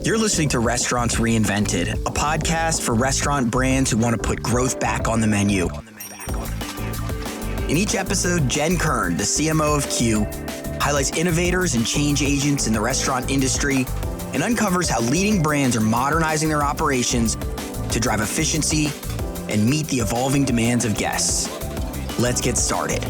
You're listening to Restaurants Reinvented, a podcast for restaurant brands who want to put growth back on the menu. In each episode, Jen Kern, the CMO of Q, highlights innovators and change agents in the restaurant industry and uncovers how leading brands are modernizing their operations to drive efficiency and meet the evolving demands of guests. Let's get started.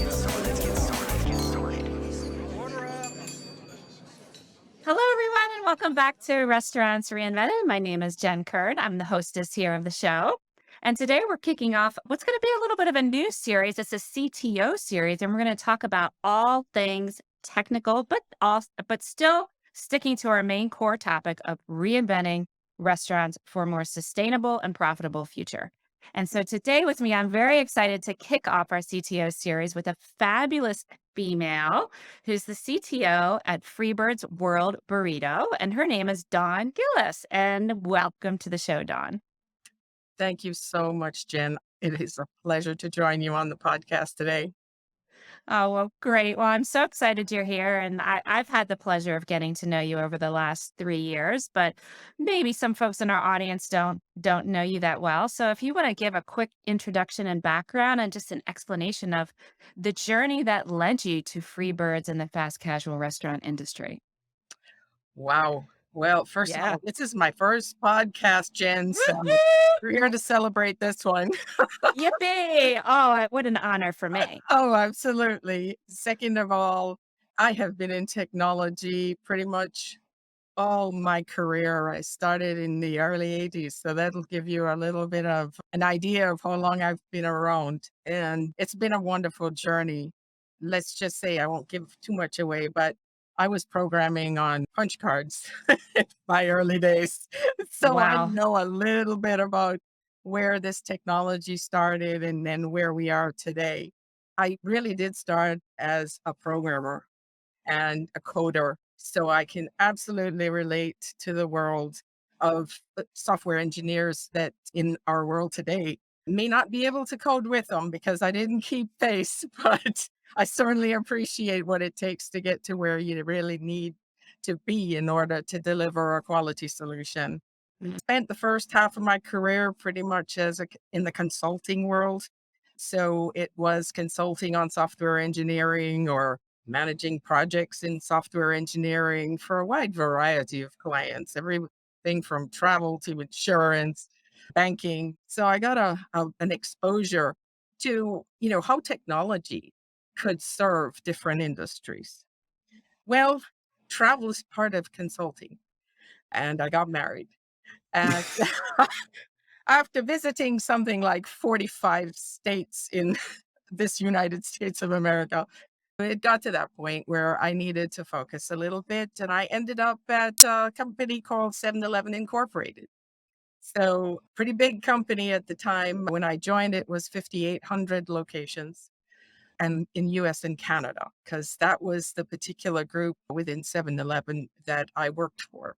Hello, everyone, and welcome back to Restaurants Reinvented. My name is Jen Kern. I'm the hostess here of the show. And today we're kicking off what's going to be a little bit of a new series. It's a CTO series, and we're going to talk about all things technical, but still sticking to our main core topic of reinventing restaurants for a more sustainable and profitable future. And so today with me, I'm very excited to kick off our CTO series with a fabulous female who's the CTO at Freebirds World Burrito, and her name is Dawn Gillis. And welcome to the show, Dawn. Thank you so much, Jen. It is a pleasure to join you on the podcast today. Oh, well, great. Well, I'm so excited you're here. And I've had the pleasure of getting to know you over the last 3 years, but maybe some folks in our audience don't know you that well. So if you want to give a quick introduction and background and just an explanation of the journey that led you to Freebirds in the fast casual restaurant industry. Wow. Well, first of Yeah. all, this is my first podcast, Jen, so Woohoo! we're here to celebrate this one. Yippee! Oh, what an honor for me. Oh, absolutely. Second of all, I have been in technology pretty much all my career. I started in the early 80s, so that'll give you a little bit of an idea of how long I've been around. And it's been a wonderful journey. Let's just say I won't give too much away, but I was programming on punch cards in my early days. So I Wow. know a little bit about where this technology started and then where we are today. I really did start as a programmer and a coder. So I can absolutely relate to the world of software engineers that in our world today may not be able to code with them because I didn't keep pace, but I certainly appreciate what it takes to get to where you really need to be in order to deliver a quality solution. Mm. Spent the first half of my career pretty much in the consulting world. So it was consulting on software engineering or managing projects in software engineering for a wide variety of clients, everything from travel to insurance, banking. So I got an exposure to, how technology could serve different industries. Well, travel is part of consulting, and I got married. And after visiting something like 45 states in this United States of America, it got to that point where I needed to focus a little bit, and I ended up at a company called 7-Eleven Incorporated. So pretty big company at the time. When I joined, it was 5,800 locations and in US and Canada, because that was the particular group within 7-Eleven that I worked for.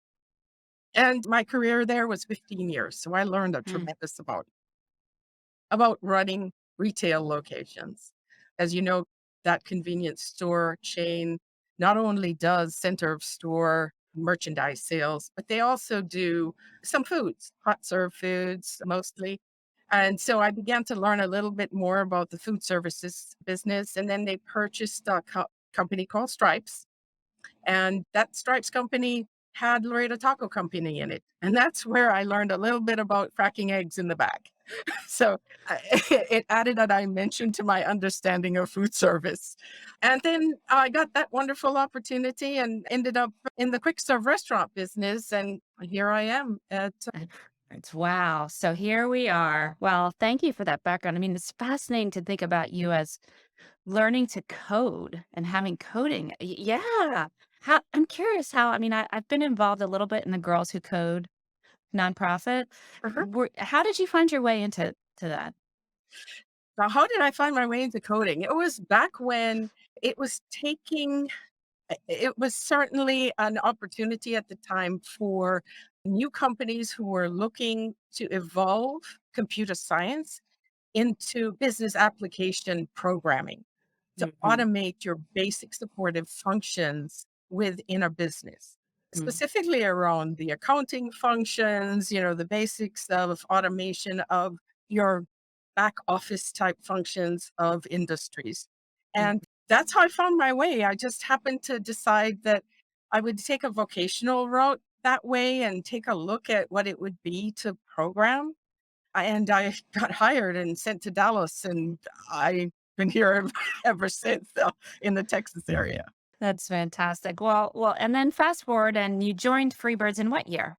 And my career there was 15 years. So I learned a Mm. tremendous about running retail locations. As you know, that convenience store chain not only does center of store merchandise sales, but they also do some foods, hot serve foods mostly. And so I began to learn a little bit more about the food services business. And then they purchased a company called Stripes. And that Stripes company had Laredo Taco Company in it. And that's where I learned a little bit about cracking eggs in the bag. So it added a dimension to my understanding of food service. And then I got that wonderful opportunity and ended up in the quick serve restaurant business. And here I am at. It's wow. So here we are. Well, thank you for that background. I mean, it's fascinating to think about you as learning to code and having coding. Yeah. I'm curious how, I mean, I've been involved a little bit in the Girls Who Code nonprofit. Uh-huh. How did you find your way into that? Now, how did I find my way into coding? It was back when it was it was certainly an opportunity at the time for new companies who were looking to evolve computer science into business application programming to Mhm. automate your basic supportive functions within a business. Mm. specifically around the accounting functions, the basics of automation of your back office type functions of industries. Mm. And that's how I found my way. I just happened to decide that I would take a vocational route that way and take a look at what it would be to program. And I got hired and sent to Dallas, and I've been here ever since in the Texas area. That's fantastic. Well, and then fast forward and you joined Freebirds in what year?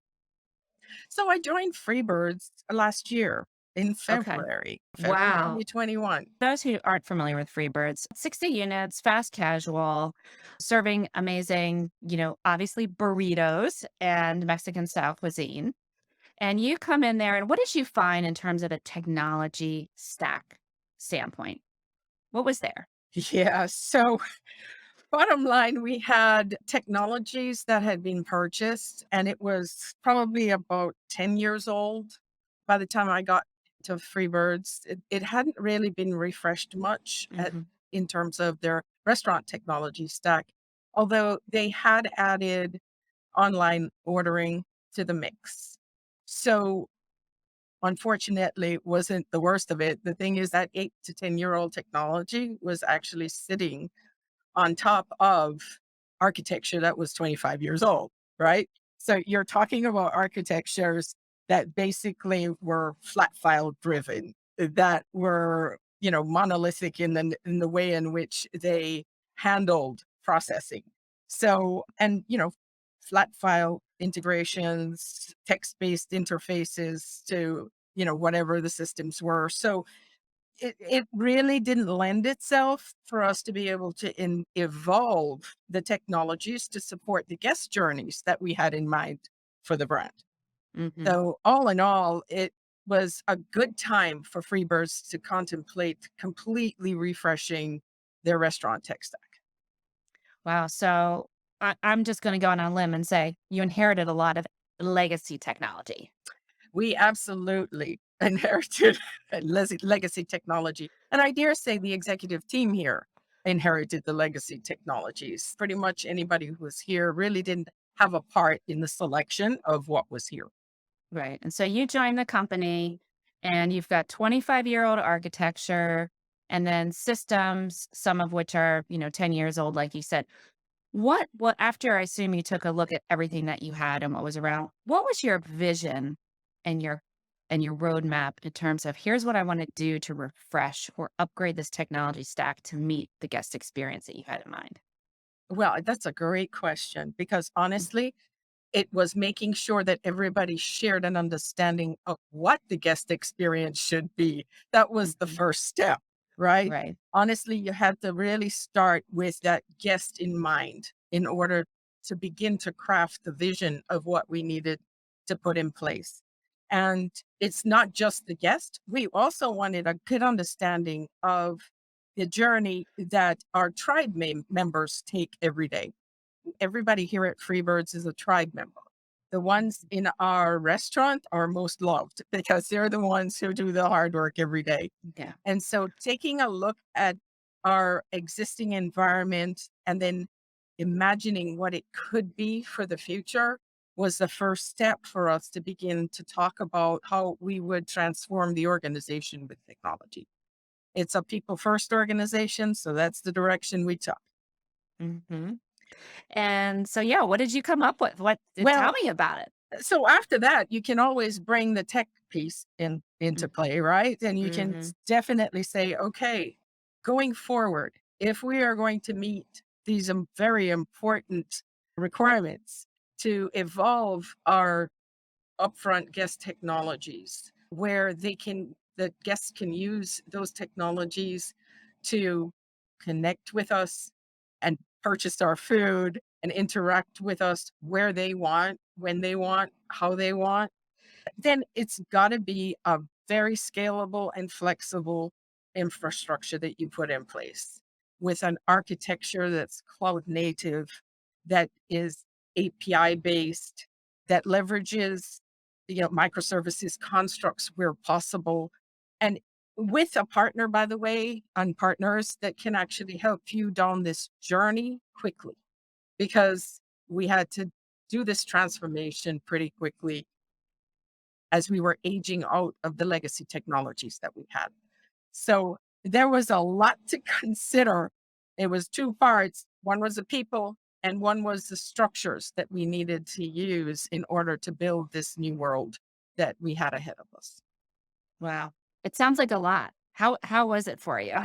So I joined Freebirds last year in Okay. February Wow. 2021. Those who aren't familiar with Freebirds, 60 units, fast casual, serving amazing, obviously burritos and Mexican style cuisine. And you come in there, and what did you find in terms of a technology stack standpoint? What was there? Yeah. So bottom line, we had technologies that had been purchased, and it was probably about 10 years old by the time I got to Freebirds. It hadn't really been refreshed much Hmm. in terms of their restaurant technology stack, although they had added online ordering to the mix. So unfortunately, it wasn't the worst of it. The thing is that 8 to 10-year-old technology was actually sitting on top of architecture that was 25 years old, right? So you're talking about architectures that basically were flat file driven, that were, monolithic in the way in which they handled processing. So, and, flat file integrations, text-based interfaces to, whatever the systems were. So it really didn't lend itself for us to be able to evolve the technologies to support the guest journeys that we had in mind for the brand. Hmm. So all in all, it was a good time for Freebirds to contemplate completely refreshing their restaurant tech stack. Wow. So I'm just going to go on a limb and say you inherited a lot of legacy technology. We absolutely inherited a legacy technology. And I dare say the executive team here inherited the legacy technologies. Pretty much anybody who was here really didn't have a part in the selection of what was here. Right. And so you join the company and you've got 25-year-old architecture and then systems, some of which are, 10 years old, like you said. What after I assume you took a look at everything that you had and what was around, what was your vision and your roadmap in terms of here's what I want to do to refresh or upgrade this technology stack to meet the guest experience that you had in mind? Well, that's a great question because honestly, it was making sure that everybody shared an understanding of what the guest experience should be. That was the Mhm. first step, right? Right. Honestly, you had to really start with that guest in mind in order to begin to craft the vision of what we needed to put in place. And it's not just the guest. We also wanted a good understanding of the journey that our tribe members take every day. Everybody here at Freebirds is a tribe member. The ones in our restaurant are most loved because they're the ones who do the hard work every day. Yeah. And so taking a look at our existing environment and then imagining what it could be for the future was the first step for us to begin to talk about how we would transform the organization with technology. It's a people first organization, so that's the direction we took. Hmm. And so, yeah, what did you come up with? Tell Well, me about it. so after that, you can always bring the tech piece into play, right? And you can Mm-hmm. definitely say, okay, going forward, if we are going to meet these very important requirements to evolve our upfront guest technologies, where the guests can use those technologies to connect with us and purchase our food and interact with us where they want, when they want, how they want, then it's got to be a very scalable and flexible infrastructure that you put in place with an architecture that's cloud native, that is API based, that leverages microservices constructs where possible, and with a partner, by the way, and partners that can actually help you down this journey quickly, because we had to do this transformation pretty quickly as we were aging out of the legacy technologies that we had. So there was a lot to consider. It was two parts. One was the people, and one was the structures that we needed to use in order to build this new world that we had ahead of us. Wow. It sounds like a lot. How was it for you?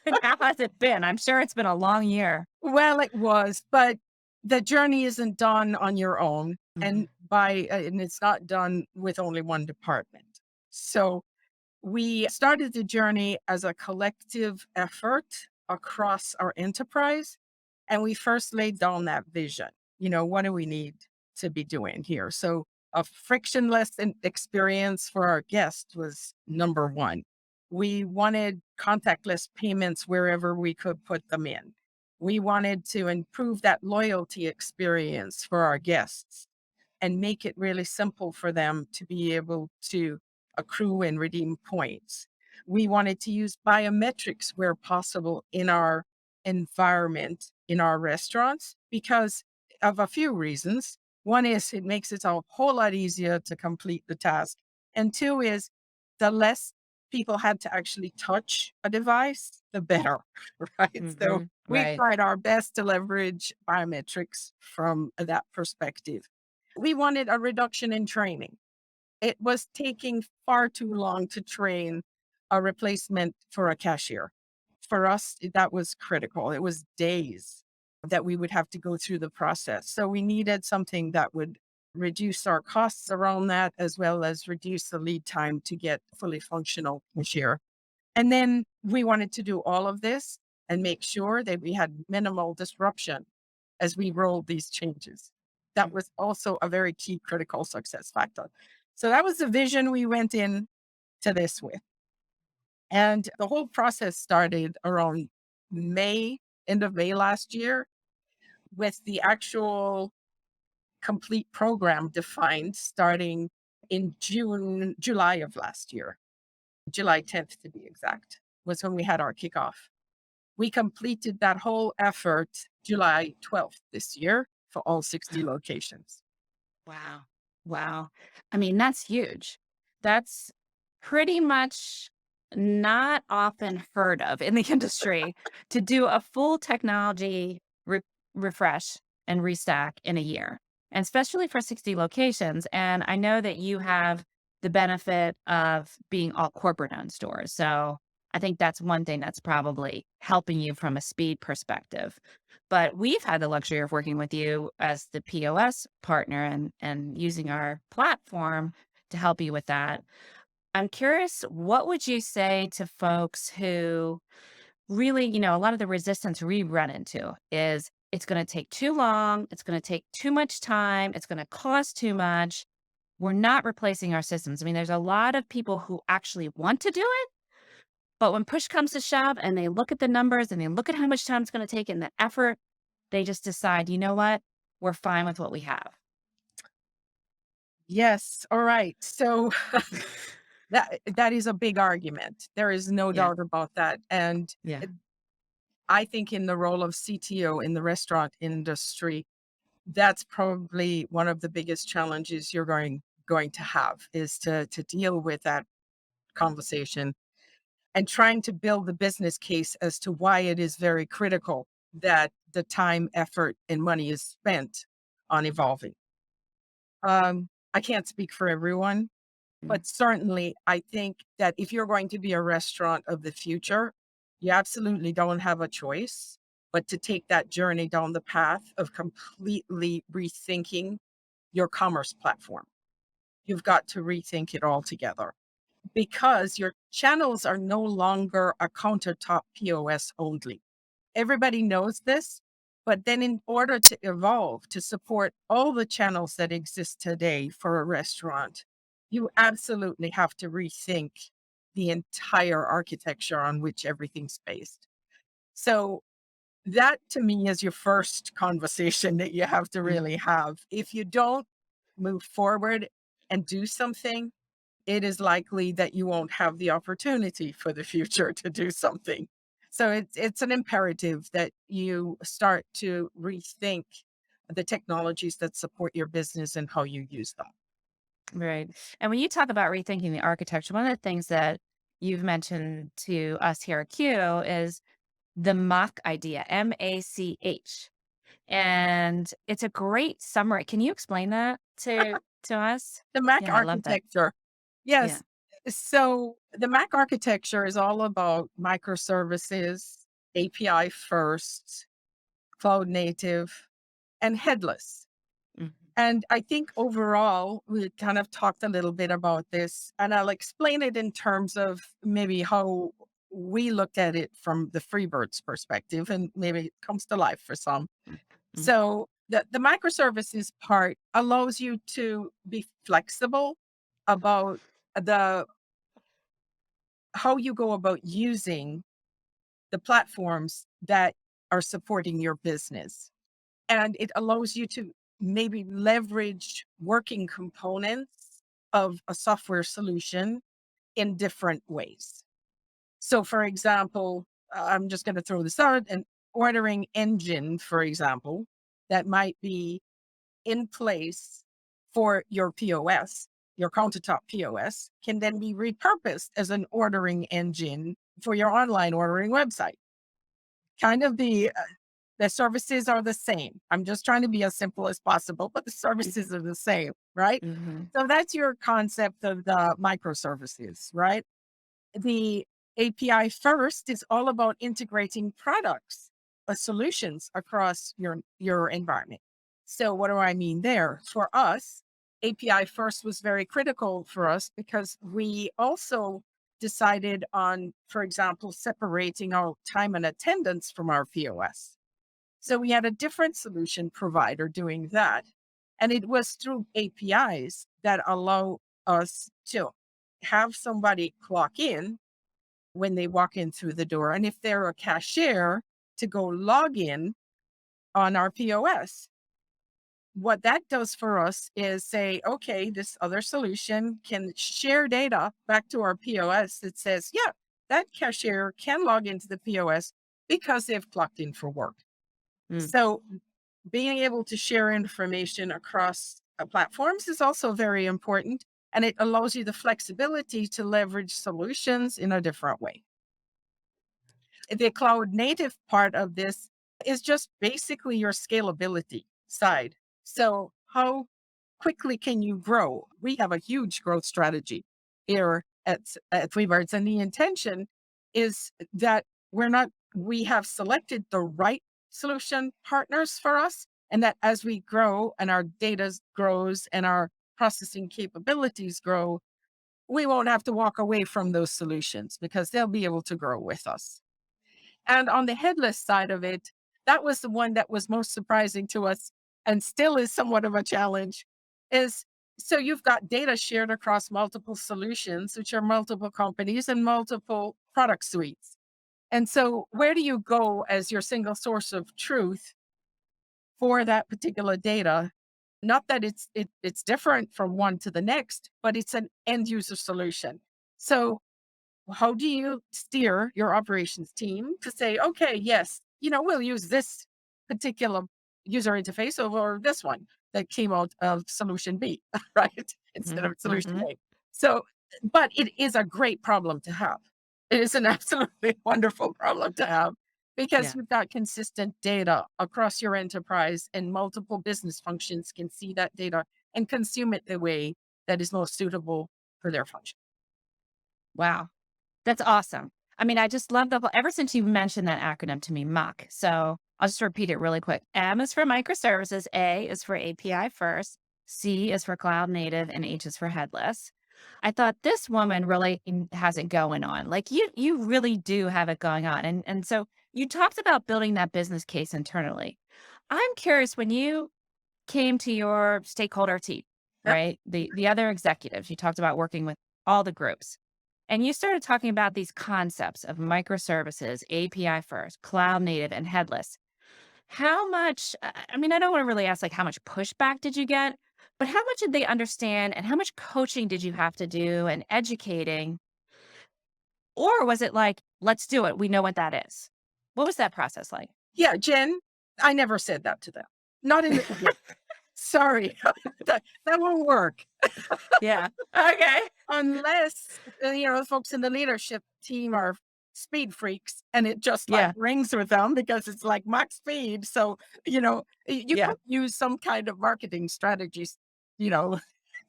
And how has it been? I'm sure it's been a long year. Well, it was, but the journey isn't done on your own, Mhm. and it's not done with only one department. So we started the journey as a collective effort across our enterprise, and we first laid down that vision. What do we need to be doing here? So a frictionless experience for our guests was number one. We wanted contactless payments wherever we could put them in. We wanted to improve that loyalty experience for our guests and make it really simple for them to be able to accrue and redeem points. We wanted to use biometrics where possible in our environment, in our restaurants, because of a few reasons. One is it makes it a whole lot easier to complete the task. And two is the less people had to actually touch a device, the better, right? So we Right. tried our best to leverage biometrics from that perspective. We wanted a reduction in training. It was taking far too long to train a replacement for a cashier. For us, that was critical. It was days that we would have to go through the process. So we needed something that would reduce our costs around that, as well as reduce the lead time to get fully functional cashier. And then we wanted to do all of this and make sure that we had minimal disruption as we rolled these changes. That was also a very key critical success factor. So that was the vision we went in to this with. And the whole process started around May, end of May last year, with the actual complete program defined starting in July of last year. July 10th to be exact, was when we had our kickoff. We completed that whole effort July 12th this year for all 60 locations. Wow. Wow. I mean, that's huge. That's pretty much not often heard of in the industry to do a full technology refresh and restack in a year, and especially for 60 locations. And I know that you have the benefit of being all corporate owned stores. So I think that's one thing that's probably helping you from a speed perspective. But we've had the luxury of working with you as the POS partner and using our platform to help you with that. I'm curious, what would you say to folks who really, a lot of the resistance we run into is it's going to take too long, it's going to take too much time, it's going to cost too much. We're not replacing our systems. I mean, there's a lot of people who actually want to do it, but when push comes to shove and they look at the numbers and they look at how much time it's going to take and the effort, they just decide, you know what? We're fine with what we have. Yes. All right. So that is a big argument. There is no Yeah. doubt about that. And Yeah. I think in the role of CTO in the restaurant industry, that's probably one of the biggest challenges you're going to have is to deal with that conversation and trying to build the business case as to why it is very critical that the time, effort, and money is spent on evolving. I can't speak for everyone, Mm. but certainly I think that if you're going to be a restaurant of the future, you absolutely don't have a choice but to take that journey down the path of completely rethinking your commerce platform. You've got to rethink it altogether because your channels are no longer a countertop POS only. Everybody knows this, but then in order to evolve to support all the channels that exist today for a restaurant, you absolutely have to rethink the entire architecture on which everything's based. So that to me is your first conversation that you have to Mm. really have. If you don't move forward and do something, it is likely that you won't have the opportunity for the future to do something. So it's an imperative that you start to rethink the technologies that support your business and how you use them. Right. And when you talk about rethinking the architecture, one of the things that you've mentioned to us here at Q is the MACH idea, MACH. And it's a great summary. Can you explain that to us? The Mac Yeah, I love that. architecture. Yeah. Yes. So the Mac architecture is all about microservices, API first, cloud native, and headless. Mhm. And I think overall, we kind of talked a little bit about this, and I'll explain it in terms of maybe how we looked at it from the Freebirds perspective, and maybe it comes to life for some. Mhm. So the microservices part allows you to be flexible about the how you go about using the platforms that are supporting your business. And it allows you to maybe leverage working components of a software solution in different ways. So, for example, I'm just going to throw this out an ordering engine, for example, that might be in place for your POS, your countertop POS, can then be repurposed as an ordering engine for your online ordering website. Kind of the services are the same. I'm just trying to be as simple as possible, but the services are the same, right? Mhm. So that's your concept of the microservices, right? The API first is all about integrating products, solutions across your environment. So what do I mean there? For us, API first was very critical for us because we also decided on, for example, separating our time and attendance from our POS. So we had a different solution provider doing that. And it was through APIs that allow us to have somebody clock in when they walk in through the door. And if they're a cashier, to go log in on our POS. What that does for us is say, okay, this other solution can share data back to our POS that says, yeah, that cashier can log into the POS because they've clocked in for work. Mm. So being able to share information across platforms is also very important. And it allows you the flexibility to leverage solutions in a different way. The cloud native part of this is just basically your scalability side. So, how quickly can you grow? We have a huge growth strategy here at Freebirds, and the intention is that we have selected the right solution partners for us, and that as we grow and our data grows and our processing capabilities grow, we won't have to walk away from those solutions because they'll be able to grow with us. And on the headless side of it, that was the one that was most surprising to us and still is somewhat of a challenge is so you've got data shared across multiple solutions, which are multiple companies and multiple product suites. And so where do you go as your single source of truth for that particular data? Not that it's different from one to the next, but it's an end user solution. So how do you steer your operations team to say, okay, yes, we'll use this particular user interface over this one that came out of solution B, right? Instead of Mhm. solution Mhm. A. So, but it is a great problem to have. It is an absolutely wonderful problem to have because Yeah. you've got consistent data across your enterprise and multiple business functions can see that data and consume it the way that is most suitable for their function. Wow. That's awesome. I mean, I just love ever since you mentioned that acronym to me, MACH. So I'll just repeat it really quick. M is for microservices, A is for API first, C is for cloud native, and H is for headless. I thought this woman really has it going on. Like you really do have it going on. And so you talked about building that business case internally. I'm curious when you came to your stakeholder team, Yep. right? The other executives, you talked about working with all the groups. And you started talking about these concepts of microservices, API first, cloud native, and headless. How much, I mean, I don't want to really ask like how much pushback did you get, but how much did they understand and how much coaching did you have to do and educating? Or was it like, let's do it. We know what that is. What was that process like? Yeah, Jen, I never said that to them. Not in the, yeah, sorry, that won't work. Yeah. Okay. Unless, the folks in the leadership team are speed freaks and it just like Yeah. rings with them because it's like max speed. So, you Yeah. could use some kind of marketing strategies, you know,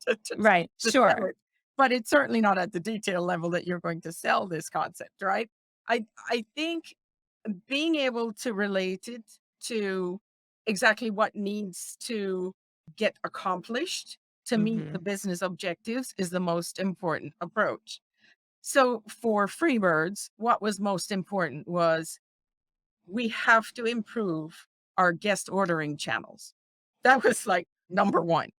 to, to, Right. to sell Sure. it. But it's certainly not at the detail level that you're going to sell this concept, right? I think being able to relate it to exactly what needs to get accomplished to meet the Hmm. business objectives is the most important approach. So for Freebirds, what was most important was we have to improve our guest ordering channels. That was like number one.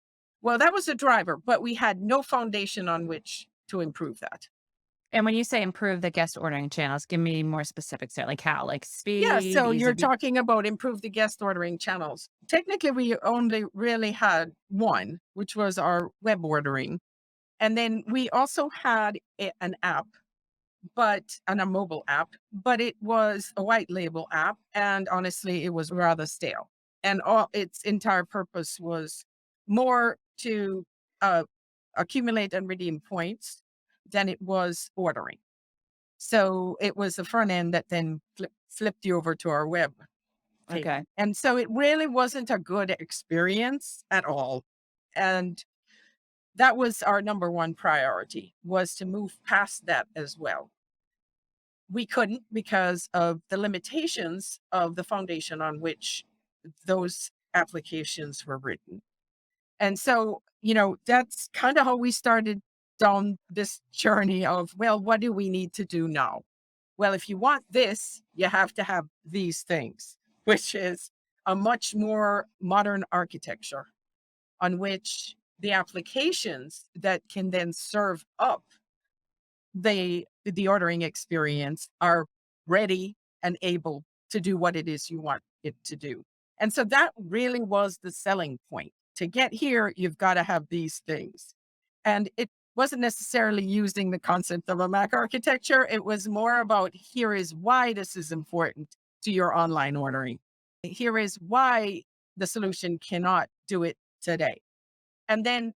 Well, that was a driver, but we had no foundation on which to improve that. And when you say improve the guest ordering channels, give me more specifics there. Like how? Like Yeah, speed, so ease you're of use? talking about improve the guest ordering channels. Technically, we only really had one, which was our web ordering. And then we also had an app, and a mobile app, but it was a white label app. And honestly, it was rather stale. And all its entire purpose was more to uh, accumulate and redeem points than it was ordering. So it was the front end that then flipped you over to our web page. Okay. And so it really wasn't a good experience at all. And that was our number one priority, was to move past that as well. We couldn't because of the limitations of the foundation on which those applications were written. And so, that's kind of how we started down this journey of, well, what do we need to do now? Well, if you want this, you have to have these things, which is a much more modern architecture on which the applications that can then serve up the ordering experience are ready and able to do what it is you want it to do. And so that really was the selling point. To get here, you've got to have these things. And it wasn't necessarily using the concept of a Mac architecture. It was more about, here is why this is important to your online ordering. Here is why the solution cannot do it today. And then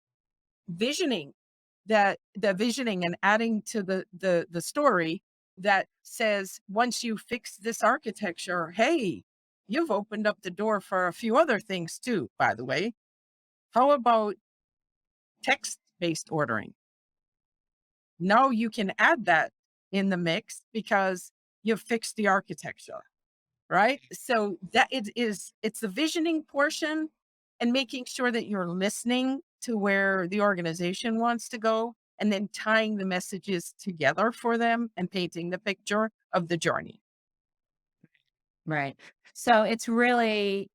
visioning the visioning and adding to the story that says, once you fix this architecture, hey, you've opened up the door for a few other things too, by the way. How about text-based ordering? Now you can add that in the mix because you've fixed the architecture, right? So it's the visioning portion and making sure that you're listening to where the organization wants to go and then tying the messages together for them and painting the picture of the journey. Right. So it's really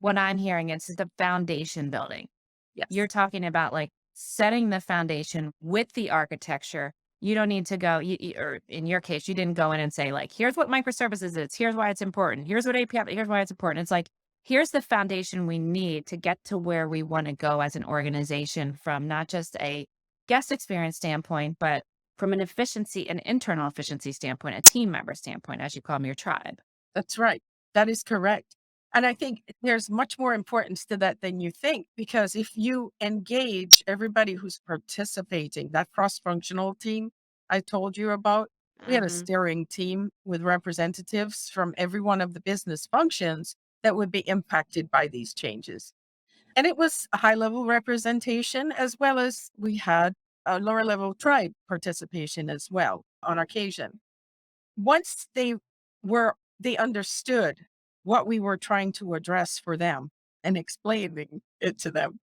what I'm hearing is the foundation building. You're Yes. talking about like setting the foundation with the architecture. You don't need to go, or in your case, you didn't go in and say, like, here's what microservices is, here's why it's important, here's what API, here's why it's important. It's like, here's the foundation we need to get to where we want to go as an organization from not just a guest experience standpoint, but from an efficiency, an internal efficiency standpoint, a team member standpoint, as you call them, your tribe. That's right. That is correct. And I think there's much more importance to that than you think, because if you engage everybody who's participating, that cross-functional team I told you about, we had a Hmm. steering team with representatives from every one of the business functions that would be impacted by these changes. And it was a high level representation, as well as we had a lower level tribe participation as well on occasion. Once they understood what we were trying to address for them and explaining it to them,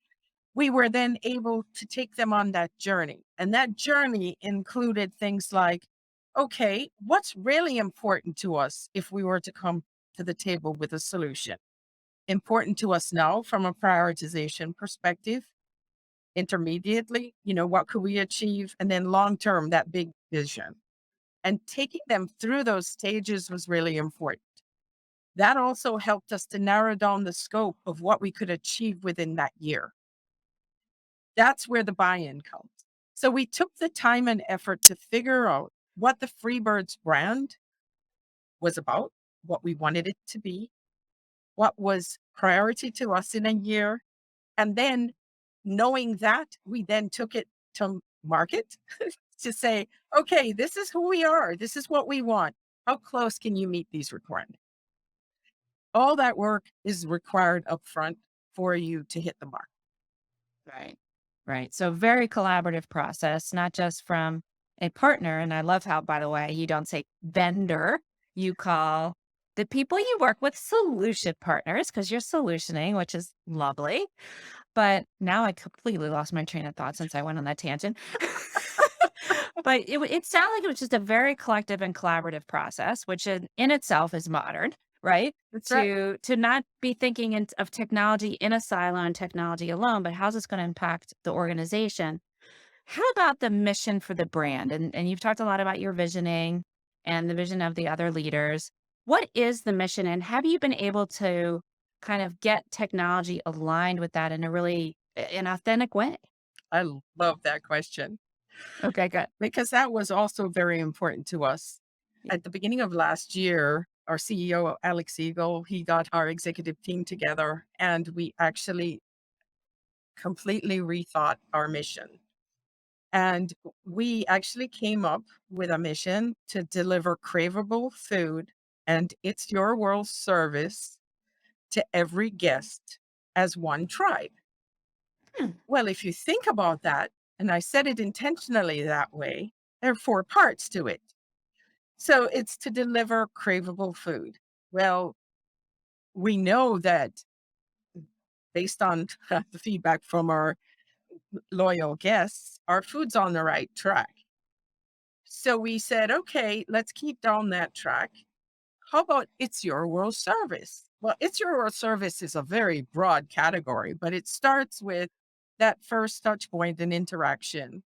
we were then able to take them on that journey. And that journey included things like, okay, what's really important to us if we were to come to the table with a solution? Important to us now from a prioritization perspective, intermediately, what could we achieve? And then long term, that big vision. And taking them through those stages was really important. That also helped us to narrow down the scope of what we could achieve within that year. That's where the buy-in comes. So we took the time and effort to figure out what the Freebirds brand was about, what we wanted it to be, what was priority to us in a year. And then knowing that, we then took it to market to say, okay, this is who we are. This is what we want. How close can you meet these requirements? All that work is required upfront for you to hit the mark. Right. Right. So very collaborative process, not just from a partner. And I love how, by the way, you don't say vendor, you call the people you work with solution partners because you're solutioning, which is lovely. But now I completely lost my train of thought since I went on that tangent. But it sounded like it was just a very collective and collaborative process, which in itself is modern, right? That's right. To not be thinking of technology in a silo and technology alone, but how's this going to impact the organization? How about the mission for the brand? And you've talked a lot about your visioning and the vision of the other leaders. What is the mission, and have you been able to kind of get technology aligned with that in a really an authentic way? I love that question Okay, good. because that was also very important to us. At the beginning of last year, our CEO, Alex Eagle, he got our executive team together and we actually completely rethought our mission. And we actually came up with a mission to deliver craveable food and it's your world service to every guest as one tribe. Hmm. Well, if you think about that, and I said it intentionally that way, there are four parts to it. So it's to deliver craveable food. Well, we know that based on the feedback from our loyal guests, our food's on the right track. So we said, okay, let's keep down that track. How about it's your world service? Well, it's your world service is a very broad category, but it starts with that first touch point and interaction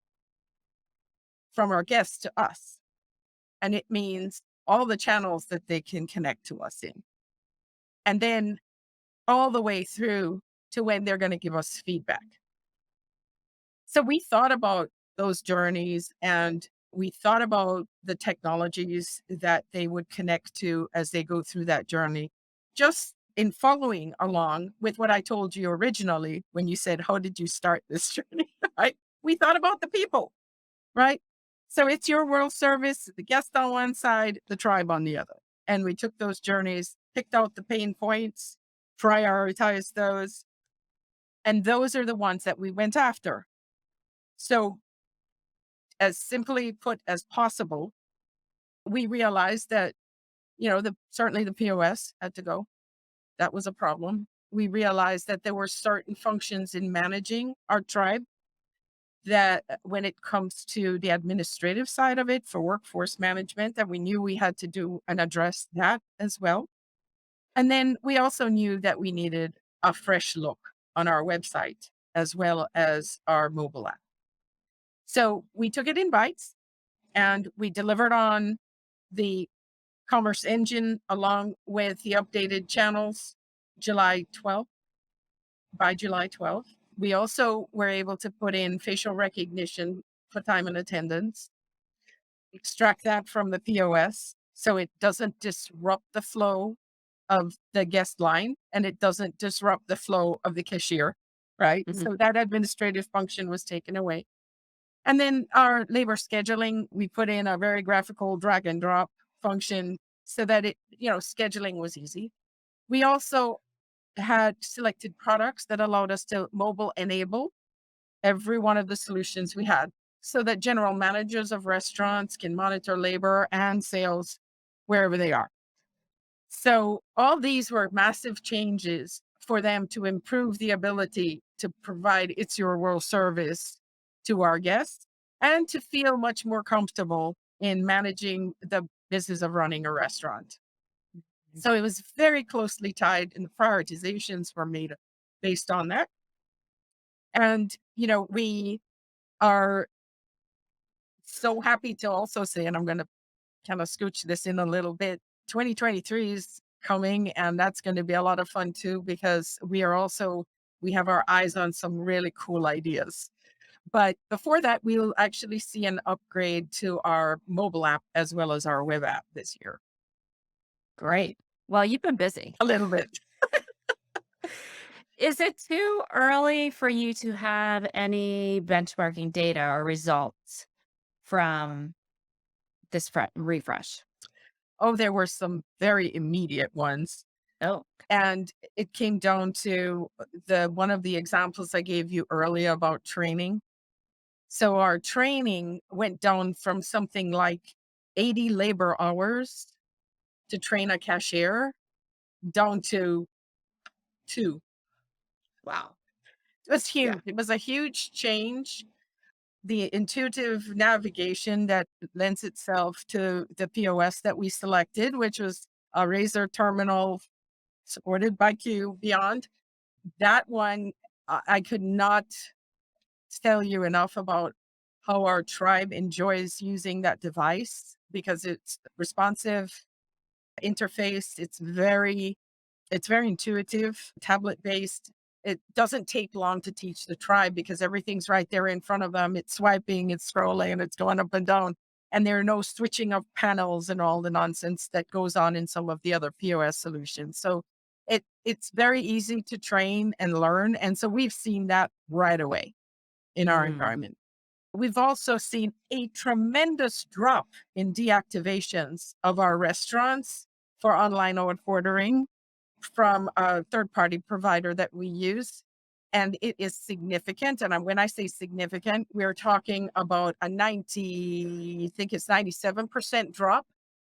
from our guests to us. And it means all the channels that they can connect to us in. And then all the way through to when they're going to give us feedback. So we thought about those journeys and we thought about the technologies that they would connect to as they go through that journey, just in following along with what I told you originally when you said, how did you start this journey? Right? We thought about the people, right? So it's your world service, the guest on one side, the tribe on the other. And we took those journeys, picked out the pain points, prioritized those. And those are the ones that we went after. So as simply put as possible, we realized that, certainly the POS had to go. That was a problem. We realized that there were certain functions in managing our tribe that when it comes to the administrative side of it for workforce management, that we knew we had to do and address that as well. And then we also knew that we needed a fresh look on our website as well as our mobile app. So we took it in bites and we delivered on the commerce engine along with the updated channels by July 12th. We also were able to put in facial recognition for time and attendance, extract that from the POS so it doesn't disrupt the flow of the guest line and it doesn't disrupt the flow of the cashier, right? Mhm. So that administrative function was taken away. And then our labor scheduling, we put in a very graphical drag and drop function so that scheduling was easy. We also had selected products that allowed us to mobile enable every one of the solutions we had so that general managers of restaurants can monitor labor and sales wherever they are. So all these were massive changes for them to improve the ability to provide It's Your World service to our guests and to feel much more comfortable in managing the business of running a restaurant. So it was very closely tied and the prioritizations were made based on that. And, we are so happy to also say, and I'm going to kind of scooch this in a little bit, 2023 is coming and that's going to be a lot of fun too, because we have our eyes on some really cool ideas. But before that, we'll actually see an upgrade to our mobile app as well as our web app this year. Great. Well, you've been busy. A little bit. Is it too early for you to have any benchmarking data or results from this refresh? Oh, there were some very immediate ones. Oh, And it came down to the one of the examples I gave you earlier about training. So our training went down from something like 80 labor hours to train a cashier down to 2. wow. It was Yeah. huge. It was a huge change. The intuitive navigation that lends itself to the POS that we selected, which was a Razor terminal supported by Q Beyond. That one, I could not tell you enough about how our tribe enjoys using that device because it's responsive interface. It's very intuitive, tablet based. It doesn't take long to teach the tribe because everything's right there in front of them. It's swiping, it's scrolling, it's going up and down. And there are no switching of panels and all the nonsense that goes on in some of the other POS solutions. So it's very easy to train and learn. And so we've seen that right away in our Mm. environment. We've also seen a tremendous drop in deactivations of our restaurants for online ordering from a third party provider that we use. And it is significant. And when I say significant, we're talking about a 90, I think it's 97% drop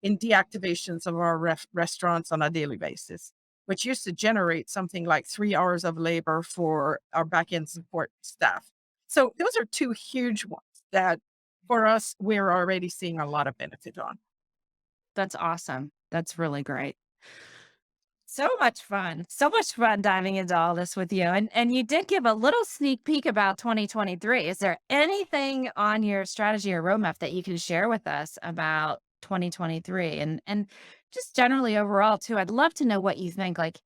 in deactivations of our restaurants on a daily basis, which used to generate something like 3 hours of labor for our back end support staff. So those are two huge ones that for us, we're already seeing a lot of benefit on. That's awesome. That's really great. So much fun. So much fun diving into all this with you. And you did give a little sneak peek about 2023. Is there anything on your strategy or roadmap that you can share with us about 2023 and just generally overall too? I'd love to know what you think. Like,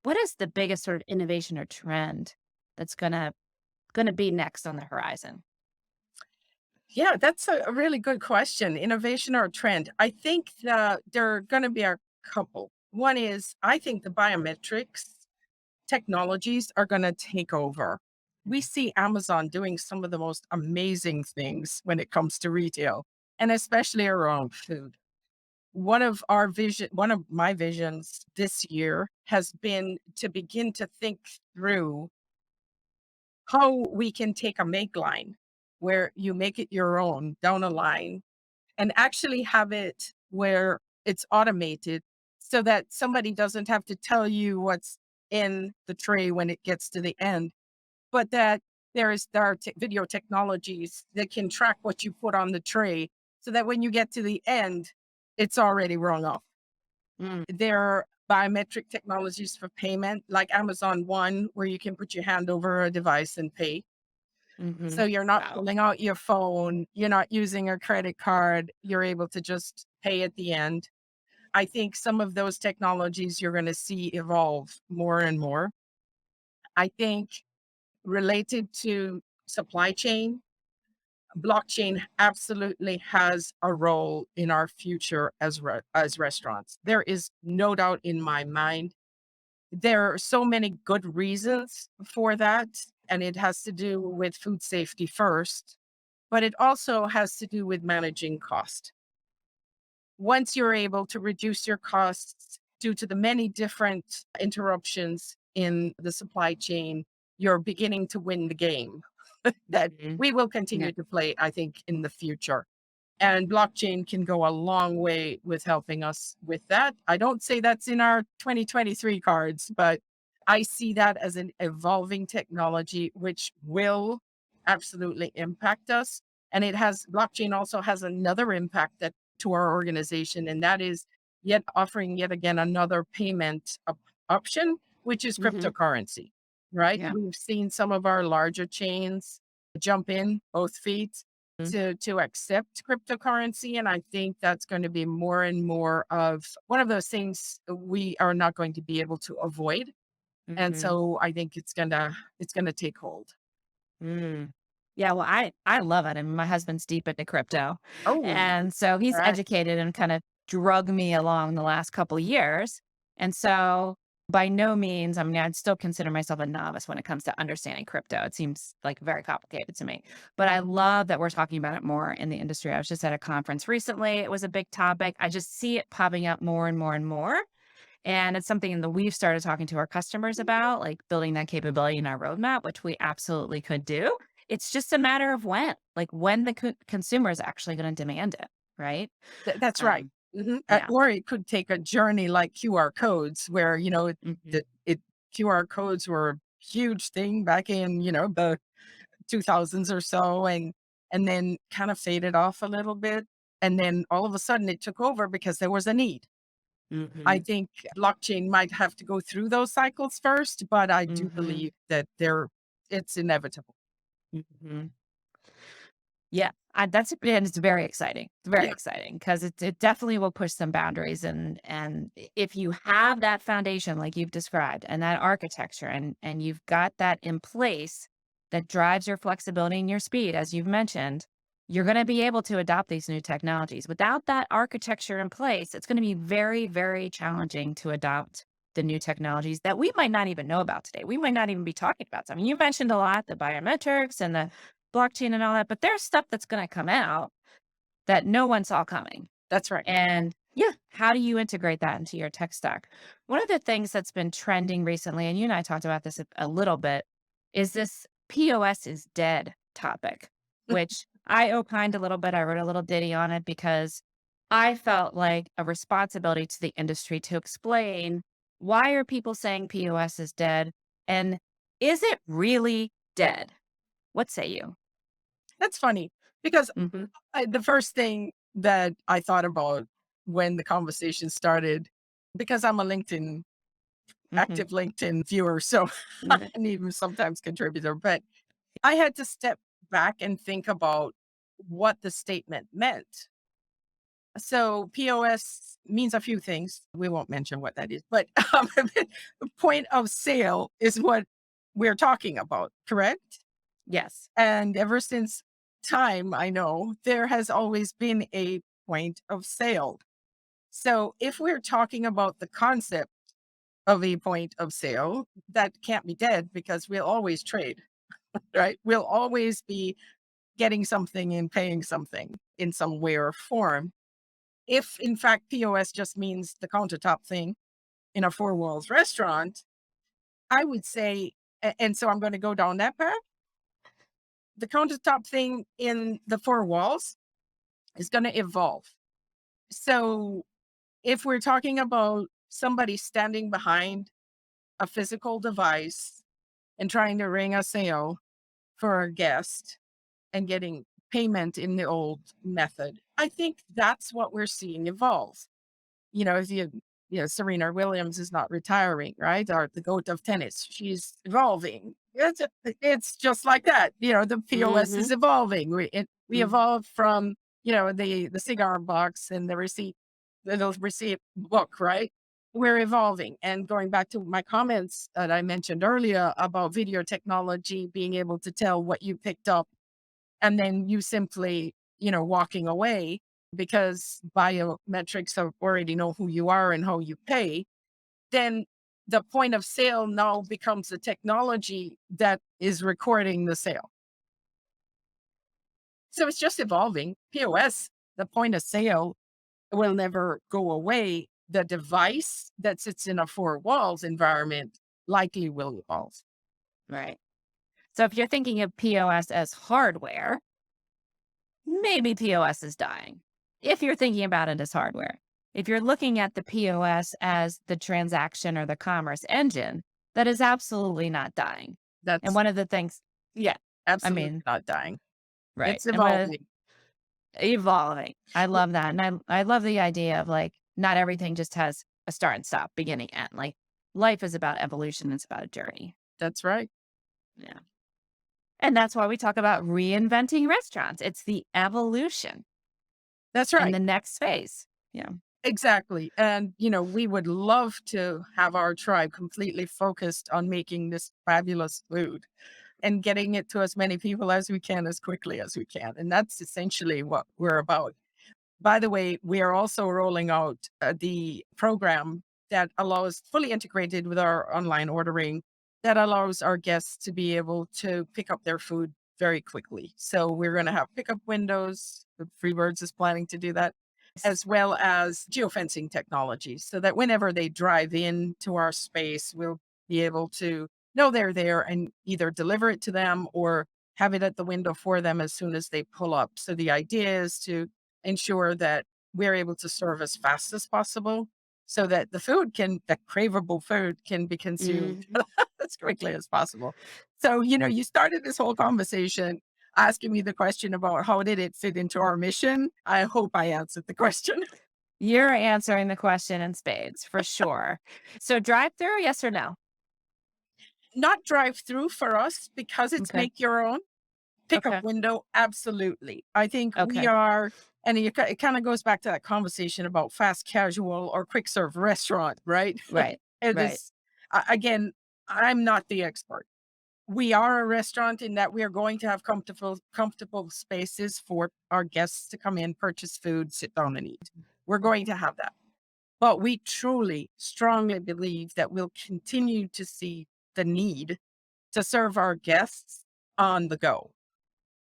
what is the biggest sort of innovation or trend that's gonna be next on the horizon? Yeah, that's a really good question. Innovation or trend? I think that there are going to be a couple. One is I think the biometrics technologies are going to take over. We see Amazon doing some of the most amazing things when it comes to retail, and especially around food. One of my visions this year has been to begin to think through how we can take a make line where you make it your own down a line and actually have it where it's automated so that somebody doesn't have to tell you what's in the tray when it gets to the end, but that there are video technologies that can track what you put on the tray so that when you get to the end, it's already rung off. Mm, There are biometric technologies for payment, like Amazon One, where you can put your hand over a device and pay. hmm. So you're not Wow. pulling out your phone, you're not using a credit card, you're able to just pay at the end. I think some of those technologies you're going to see evolve more and more. I think related to supply chain, blockchain absolutely has a role in our future as restaurants. There is no doubt in my mind. There are so many good reasons for that, and it has to do with food safety first, but it also has to do with managing cost. Once you're able to reduce your costs due to the many different interruptions in the supply chain, you're beginning to win the game that Mhm. we will Yeah. continue to play, I think, in the future. And blockchain can go a long way with helping us with that. I don't say that's in our 2023 cards, but I see that as an evolving technology which will absolutely impact us. And blockchain also has another impact that to our organization, and that is yet offering yet again another payment option, which is Mhm. cryptocurrency, right? Yeah. We've seen some of our larger chains jump in both feet Mm, to accept cryptocurrency. And I think that's going to be more and more of one of those things we are not going to be able to avoid. And mhm. so I think it's gonna take hold. Mm. Yeah, well, I love it, and my husband's deep into crypto, Oh, and so he's right. educated and kind of drug me along the last couple years, and so by no means, I mean, I'd still consider myself a novice when it comes to understanding crypto. It seems like very complicated to me, but I love that we're talking about it more in the industry. I was just at a conference recently. It was a big topic. I just see it popping up more and more and more. And it's something that we've started talking to our customers about, like building that capability in our roadmap, which we absolutely could do. It's just a matter of when, like when the consumer is actually going to demand it, right? That's right. Um, yeah. Or it could take a journey like QR codes where, Hmm. it QR codes were a huge thing back in, the 2000s or so, and then kind of faded off a little bit. And then all of a sudden it took over because there was a need. I Hmm. think blockchain might have to go through those cycles first, but I do Hmm. believe that it's inevitable. Hmm. Yeah, and it's very exciting. It's very Yeah, exciting because it definitely will push some boundaries, and if you have that foundation like you've described and that architecture and you've got that in place that drives your flexibility and your speed, as you've mentioned, you're going to be able to adopt these new technologies. Without that architecture in place, it's going to be very, very challenging to adopt the new technologies that we might not even know about today. We might not even be talking about some. You mentioned a lot the biometrics and the blockchain and all that, but there's stuff that's going to come out that no one saw coming. that's right. And yeah, how do you integrate that into your tech stack? One of the things that's been trending recently, and you and I talked about this a little bit, is this POS is dead topic, which I opined a little bit. I wrote a little ditty on it because I felt like a responsibility to the industry to explain why are people saying POS is dead and is it really dead? What say you? That's funny because Hmm. the first thing that I thought about when the conversation started, because I'm a Hmm. active LinkedIn viewer, so and even sometimes contributor, but I had to step back and think about what the statement meant. So POS means a few things. We won't mention what that is, but the point of sale is what we're talking about, correct? Yes. And ever since time, I know there has always been a point of sale. So if we're talking about the concept of a point of sale, that can't be dead because we'll always trade, right? We'll always be getting something and paying something in some way or form. If in fact POS just means the countertop thing in a four walls restaurant, I would say, and so I'm going to go down that path. The countertop thing in the four walls is going to evolve. So if we're talking about somebody standing behind a physical device and trying to ring a sale for a guest and getting payment in the old method, I think that's what we're seeing evolve. If Serena Williams is not retiring, right? Or the GOAT of tennis, she's evolving. It's just like that. The POS is Mhm. evolving. We Mm. evolved from, the cigar box and the receipt book, right? We're evolving. And going back to my comments that I mentioned earlier about video technology being able to tell what you picked up and then you simply, walking away because biometrics already know who you are and how you pay, then the point of sale now becomes the technology that is recording the sale. So it's just evolving. POS, the point of sale will never go away. The device that sits in a four walls environment likely will evolve. Right. So if you're thinking of POS as hardware, maybe POS is dying. If you're thinking about it as hardware. If you're looking at the POS as the transaction or the commerce engine, that is absolutely not dying. And That's one of the things, yeah, I absolutely mean, not dying. right. It's And one of evolving. evolving. I love that. And I love the idea of like not everything just has a start and stop, beginning, end. Like life is about evolution, it's about a journey. That's right. Yeah. And that's why we talk about reinventing restaurants. It's the evolution That's and right. the next phase. Yeah. Exactly. And, we would love to have our tribe completely focused on making this fabulous food and getting it to as many people as we can as quickly as we can. And that's essentially what we're about. By the way, we are also rolling out the program that allows fully integrated with our online ordering that allows our guests to be able to pick up their food very quickly. So we're going to have pickup windows. The Freebirds is planning to do that, as well as geofencing technology so that whenever they drive into our space, we'll be able to know they're there and either deliver it to them or have it at the window for them as soon as they pull up. So the idea is to ensure that we're able to serve as fast as possible so that the craveable food can be consumed Mhm. as quickly as possible. So, you started this whole conversation asking me the question about how did it fit into our mission. I hope I answered the question. You're answering the question in spades for sure. So drive through, yes or no? Not drive through for us because it's Okay. make your own. Pickup Okay. window, absolutely. I think we Okay. are, and it kind of goes back to that conversation about fast casual or quick serve restaurant, right? Right. It Right. is, again, I'm not the expert. We are a restaurant in that we are going to have comfortable spaces for our guests to come in, purchase food, sit down and eat. We're going to have that. But we truly, strongly believe that we'll continue to see the need to serve our guests on the go.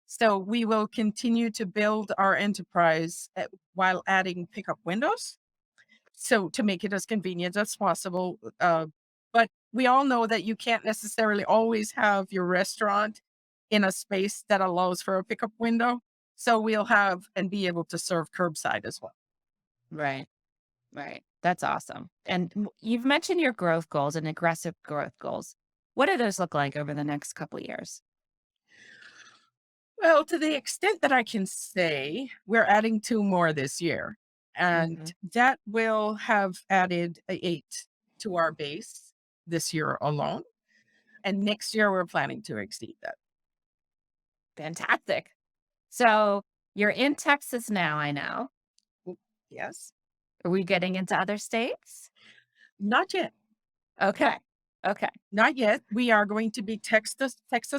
So we will continue to build our enterprise while adding pickup windows. So to make it as convenient as possible. But we all know that you can't necessarily always have your restaurant in a space that allows for a pickup window. So we'll have and be able to serve curbside as well. Right. Right. That's awesome. And you've mentioned your growth goals and aggressive growth goals. What do those look like over the next couple of years? Well, to the extent that I can say, we're adding two more this year. And Hmm. that will have added eight to our base this year alone. And next year, we're planning to exceed that. Fantastic. So you're in Texas now, I know. Mm, yes. Are we getting into other states? Not yet. Okay. Okay. Not yet. We are going to be Texas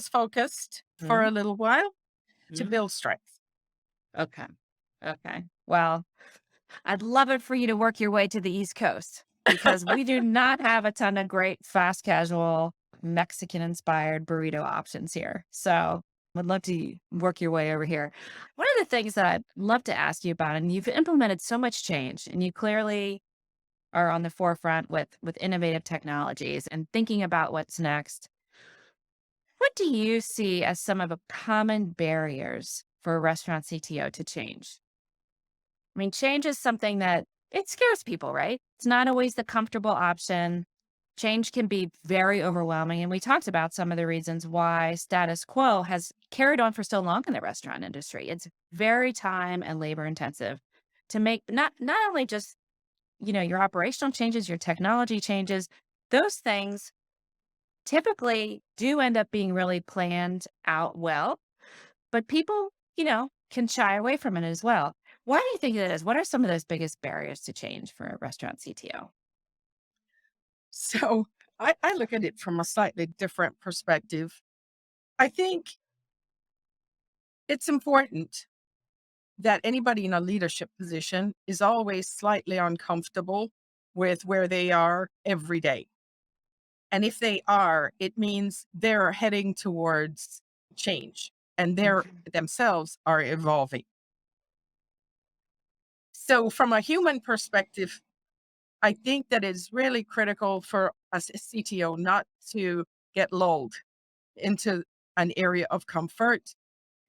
focused for Mhm. a little while to Mhm. build strength. Okay. Okay. Well, I'd love it for you to work your way to the East Coast because we do not have a ton of great fast casual Mexican inspired burrito options here. So would love to work your way over here. One of the things that I'd love to ask you about, and you've implemented so much change and you clearly are on the forefront with innovative technologies and thinking about what's next. What do you see as some of the common barriers for a restaurant CTO to change? I mean, change is something that it scares people, right? It's not always the comfortable option. Change can be very overwhelming. And we talked about some of the reasons why status quo has carried on for so long in the restaurant industry. It's very time and labor intensive to make not only just, your operational changes, your technology changes, those things typically do end up being really planned out well, but people, can shy away from it as well. Why do you think it is? What are some of those biggest barriers to change for a restaurant CTO? So I look at it from a slightly different perspective. I think it's important that anybody in a leadership position is always slightly uncomfortable with where they are every day. And if they are, it means they're heading towards change and they're Mhm. themselves are evolving. So, from a human perspective, I think that it's really critical for us as CTO not to get lulled into an area of comfort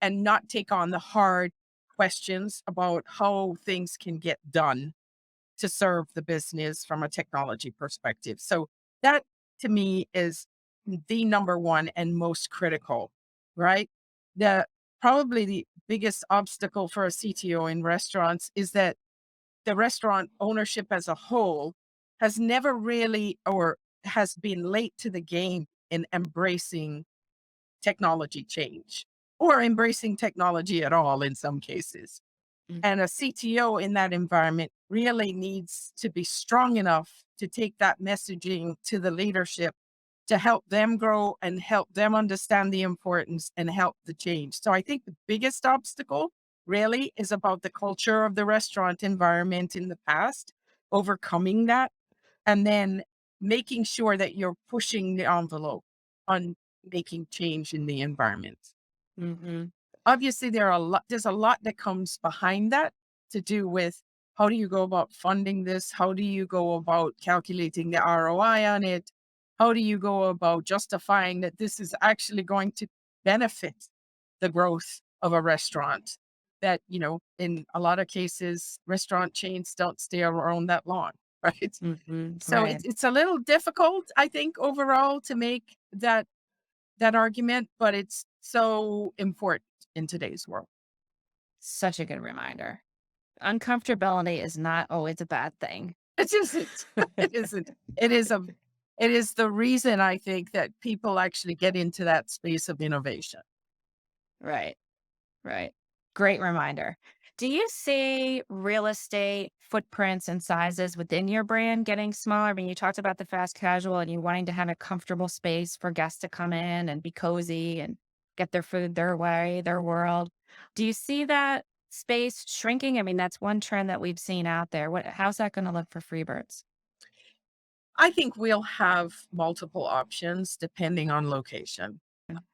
and not take on the hard questions about how things can get done to serve the business from a technology perspective. So that to me is the number one and most critical, right? The Probably the biggest obstacle for a CTO in restaurants is that the restaurant ownership as a whole has never really or has been late to the game in embracing technology change or embracing technology at all in some cases. Mm. And a CTO in that environment really needs to be strong enough to take that messaging to the leadership to help them grow and help them understand the importance and help the change. So I think the biggest obstacle really is about the culture of the restaurant environment in the past, overcoming that and then making sure that you're pushing the envelope on making change in the environment. Hmm. Obviously, there's a lot that comes behind that to do with how do you go about funding this? How do you go about calculating the ROI on it? How do you go about justifying that this is actually going to benefit the growth of a restaurant? That, in a lot of cases, restaurant chains don't stay around that long, right? Hmm. So Right. it's a little difficult, I think, overall to make that argument, but it's so important in today's world. Such a good reminder. Uncomfortability is not always a bad thing. It isn't. It isn't. It is the reason I think that people actually get into that space of innovation. Right. Right. Great reminder. Do you see real estate footprints and sizes within your brand getting smaller? I mean, you talked about the fast casual and you wanting to have a comfortable space for guests to come in and be cozy and get their food their way, their world. Do you see that space shrinking? I mean, that's one trend that we've seen out there. How's that going to look for Freebirds? I think we'll have multiple options depending on location.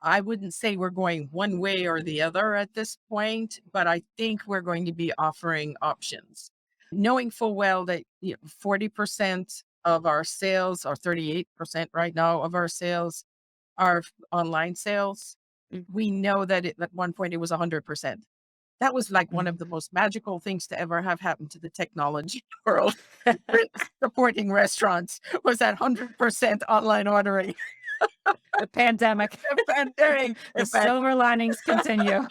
I wouldn't say we're going one way or the other at this point, but I think we're going to be offering options. Knowing full well that 40% of our sales, or 38% right now of our sales, are online sales. We know that at one point it was 100%. That was like one Mhm. of the most magical things to ever have happened to the technology world. Supporting restaurants was that 100% online ordering. The pandemic, The pandemic, the the pan- silver linings continue.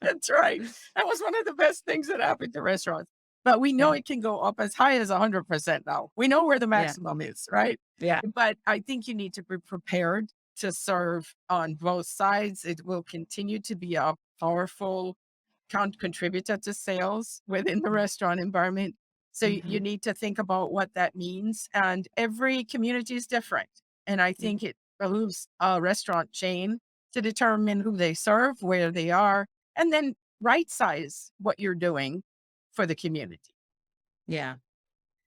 That's right. That was one of the best things that happened to restaurants. But we know Yeah. it can go up as high as 100% now. We know where the Yeah. maximum is, right? Yeah. But I think you need to be prepared to serve on both sides. It will continue to be a powerful contributor to sales within the restaurant environment. So you Hmm. need to think about what that means. And every community is different. And I think it behooves a restaurant chain to determine who they serve, where they are, and then right size what you're doing for the community. Yeah.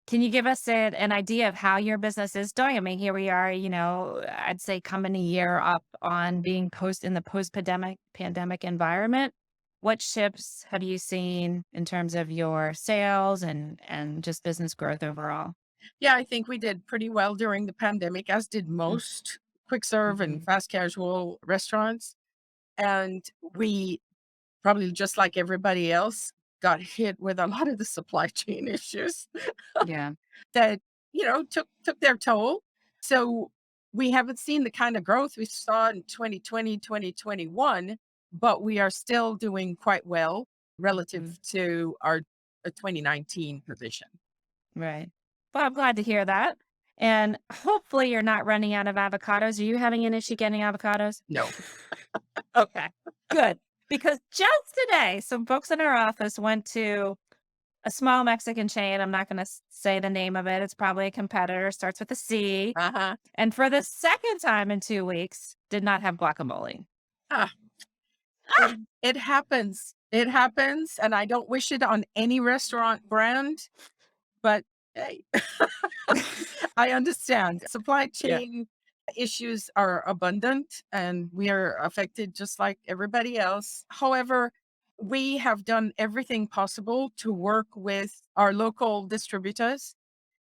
Can you give us an idea of how your business is doing? I mean, here we are, I'd say coming a year up on being in the post-pandemic environment. What shifts have you seen in terms of your sales and just business growth overall? Yeah, I think we did pretty well during the pandemic, as did most quick serve and Mm-hmm. fast casual restaurants. And we probably just like everybody else, got hit with a lot of the supply chain issues Yeah. that, took their toll. So we haven't seen the kind of growth we saw in 2020, 2021, but we are still doing quite well Mm. relative to our 2019 position. Right. Well, I'm glad to hear that. And hopefully you're not running out of avocados. Are you having an issue getting avocados? No. Okay, good. Because just today, some folks in our office went to a small Mexican chain. I'm not going to say the name of it. It's probably a competitor, starts with a C. Uh-huh. And for the second time in 2 weeks, did not have guacamole. Ah, it happens. It happens. And I don't wish it on any restaurant brand, but hey, I understand. Supply Yeah. chain issues are abundant and we are affected just like everybody else. However, we have done everything possible to work with our local distributors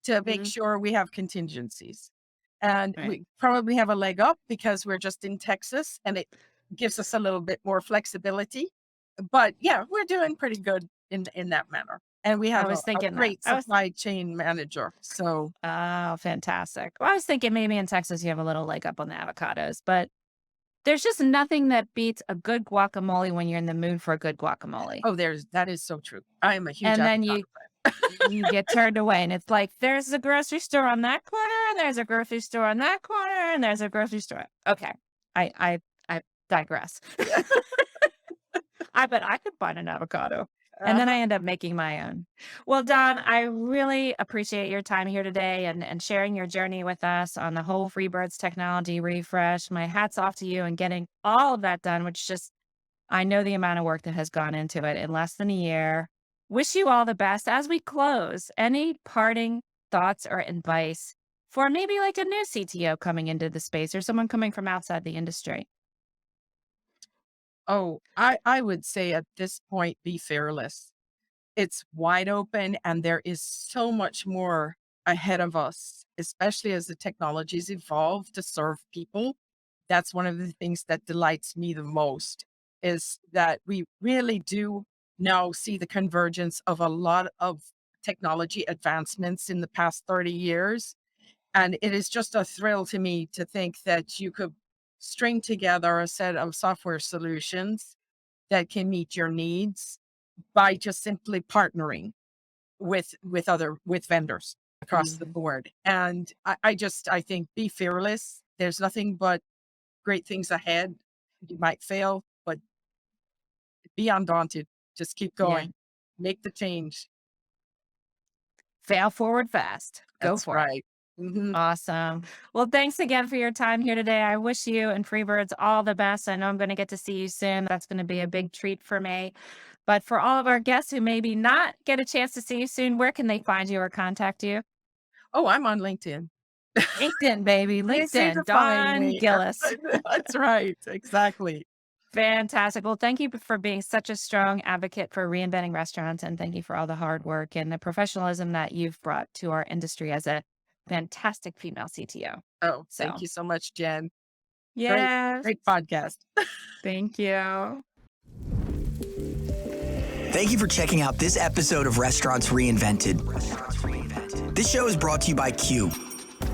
to make Mhm. sure we have contingencies. And Right. we probably have a leg up because we're just in Texas and it gives us a little bit more flexibility. But yeah, we're doing pretty good in that manner. And we I have was a thinking that. great supply chain manager. So Oh, fantastic. Well, I was thinking maybe in Texas you have a little leg up on the avocados, but there's just nothing that beats a good guacamole when you're in the mood for a good guacamole. that is so true. I am a huge And then avocado you fan. you get turned away and it's like there's a grocery store on that corner and there's a grocery store on that corner and there's a grocery store. Okay. I digress. I bet I could find an avocado. And then Uh-huh. I end up making my own. Well, Don, I really appreciate your time here today and sharing your journey with us on the whole Freebirds technology refresh. My hat's off to you and getting all of that done, which just, I know the amount of work that has gone into it in less than a year. Wish you all the best. As we close, any parting thoughts or advice for maybe like a new CTO coming into the space or someone coming from outside the industry? Oh, I would say at this point, be fearless. It's wide open and there is so much more ahead of us, especially as the technologies evolve to serve people. That's one of the things that delights me the most is that we really do now see the convergence of a lot of technology advancements in the past 30 years. And it is just a thrill to me to think that you could string together a set of software solutions that can meet your needs by just simply partnering with vendors across the Mhm. board. And I think be fearless. There's nothing but great things ahead. You might fail, but be undaunted. Just keep Yeah. going. Make the change. Fail forward fast. Go That's for it. right. Mhm. Awesome. Well, thanks again for your time here today. I wish you and Freebirds all the best. I know I'm going to get to see you soon. That's going to be a big treat for me. But for all of our guests who maybe not get a chance to see you soon, where can they find you or contact you? Oh, I'm on LinkedIn. LinkedIn, baby. Easy to LinkedIn. find Don me. Gillis. That's right. Exactly. Fantastic. Well, thank you for being such a strong advocate for reinventing restaurants. And thank you for all the hard work and the professionalism that you've brought to our industry as a fantastic female CTO. Oh, thank So, you so much, Jen. Great, yes. great podcast. Thank you. Thank you for checking out this episode of Restaurants Reinvented. This show is brought to you by Q,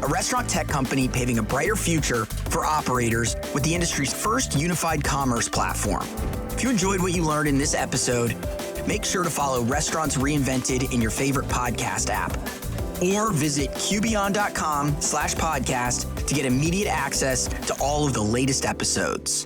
a restaurant tech company paving a brighter future for operators with the industry's first unified commerce platform. If you enjoyed what you learned in this episode, make sure to follow Restaurants Reinvented in your favorite podcast app, or visit qbeyond.com/podcast to get immediate access to all of the latest episodes.